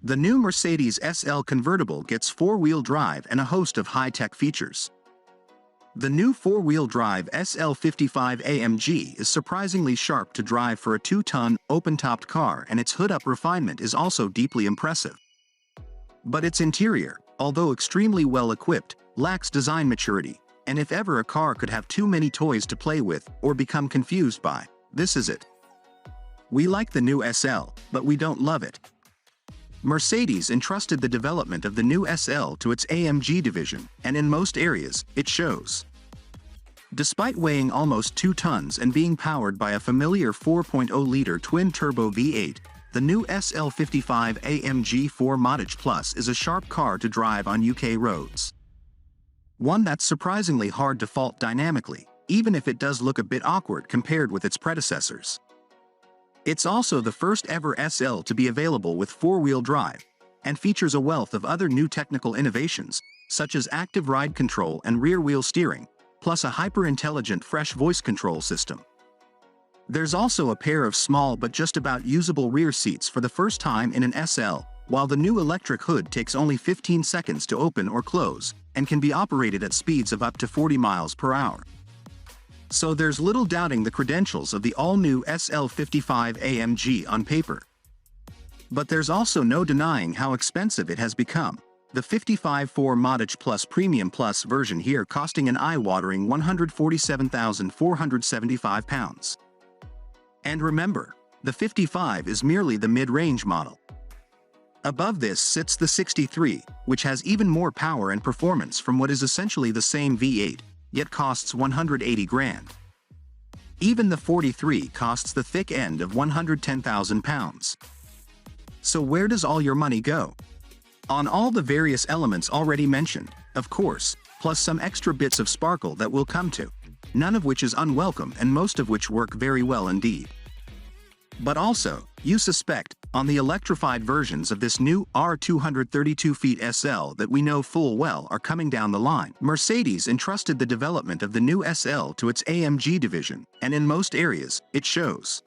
The new Mercedes SL convertible gets four-wheel drive and a host of high-tech features. The new four-wheel drive SL55 AMG is surprisingly sharp to drive for a two-ton, open-topped car, and its hood-up refinement is also deeply impressive. But its interior, although extremely well-equipped, lacks design maturity, and if ever a car could have too many toys to play with or become confused by, this is it. We like the new SL, but we don't love it. Mercedes entrusted the development of the new SL to its AMG division, and in most areas, it shows. Despite weighing almost 2 tons and being powered by a familiar 4.0-liter twin-turbo V8, the new SL55 AMG 4MATIC Plus is a sharp car to drive on UK roads. One that's surprisingly hard to fault dynamically, even if it does look a bit awkward compared with its predecessors. It's also the first ever SL to be available with four-wheel drive, and features a wealth of other new technical innovations, such as active ride control and rear-wheel steering, plus a hyper-intelligent fresh voice control system. There's also a pair of small but just about usable rear seats for the first time in an SL, while the new electric hood takes only 15 seconds to open or close, and can be operated at speeds of up to 40 miles per hour. So there's little doubting the credentials of the all-new SL55 AMG on paper. But there's also no denying how expensive it has become, the 55 4MATIC Plus Premium Plus version here costing an eye-watering £147,475. And remember, the 55 is merely the mid-range model. Above this sits the 63, which has even more power and performance from what is essentially the same V8, yet costs £180,000. Even the 43 costs the thick end of £110,000. So where does all your money go? On all the various elements already mentioned, of course, plus some extra bits of sparkle that we'll come to, none of which is unwelcome and most of which work very well indeed. But also, you suspect, on the electrified versions of this new R232 feet SL that we know full well are coming down the line. Mercedes entrusted the development of the new SL to its AMG division, and in most areas, it shows.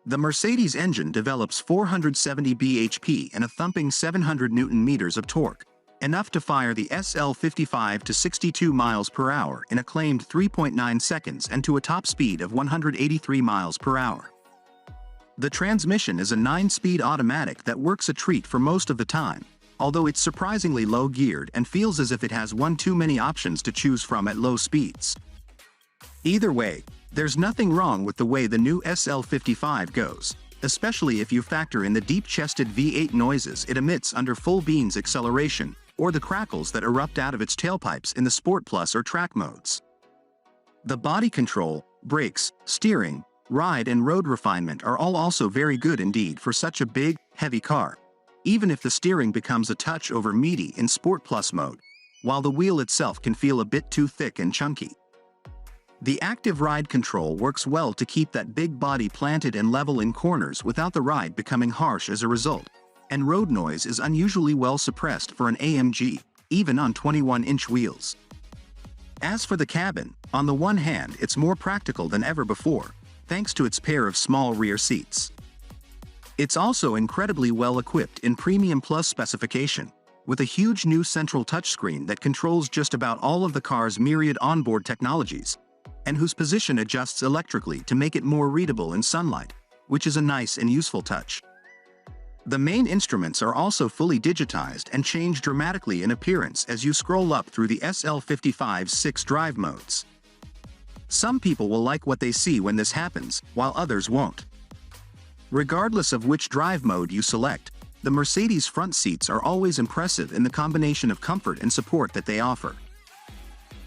The Mercedes engine develops 470 bhp and a thumping 700 Nm of torque, enough to fire the SL55 to 62 miles per hour in a claimed 3.9 seconds and to a top speed of 183 miles per hour. The transmission is a 9-speed automatic that works a treat for most of the time, although it's surprisingly low-geared and feels as if it has one too many options to choose from at low speeds. Either way, there's nothing wrong with the way the new SL55 goes, especially if you factor in the deep-chested V8 noises it emits under full beans acceleration, or the crackles that erupt out of its tailpipes in the Sport Plus or track modes. The body control, brakes, steering, ride and road refinement are all also very good indeed for such a big, heavy car, even if the steering becomes a touch over meaty in Sport Plus mode, while the wheel itself can feel a bit too thick and chunky. The active ride control works well to keep that big body planted and level in corners without the ride becoming harsh as a result, and road noise is unusually well suppressed for an AMG, even on 21-inch wheels. As for the cabin, on the one hand it's more practical than ever before, thanks to its pair of small rear seats. It's also incredibly well equipped in Premium Plus specification, with a huge new central touchscreen that controls just about all of the car's myriad onboard technologies, and whose position adjusts electrically to make it more readable in sunlight, which is a nice and useful touch. The main instruments are also fully digitized and change dramatically in appearance as you scroll up through the SL55's 6 drive modes. Some people will like what they see when this happens, while others won't. Regardless of which drive mode you select, the Mercedes front seats are always impressive in the combination of comfort and support that they offer.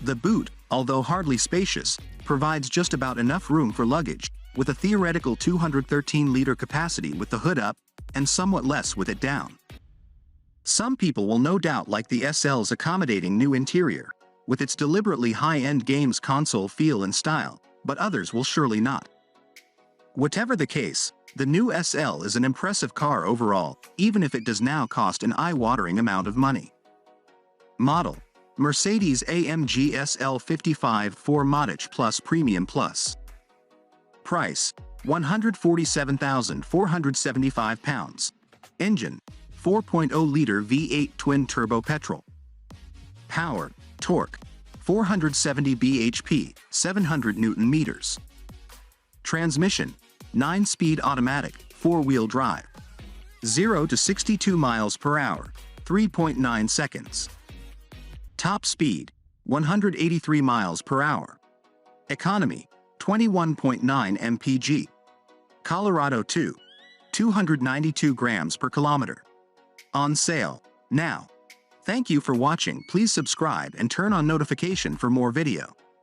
The boot, although hardly spacious, provides just about enough room for luggage, with a theoretical 213-liter capacity with the hood up, and somewhat less with it down. Some people will no doubt like the SL's accommodating new interior, with its deliberately high-end games console feel and style, but others will surely not. Whatever the case, the new SL is an impressive car overall, even if it does now cost an eye-watering amount of money. Model: Mercedes AMG SL55 4MATIC Plus Premium Plus. Price: £147,475. Engine: 4.0-liter V8 twin-turbo petrol. Power, torque, 470 bhp, 700 Nm. Transmission, 9-speed automatic, 4-wheel drive. 0 to 62 miles per hour, 3.9 seconds. Top speed, 183 miles per hour. Economy, 21.9 mpg. Colorado 2, 292 grams per kilometer. On sale, now. Thank you for watching. Please subscribe and turn on notification for more video.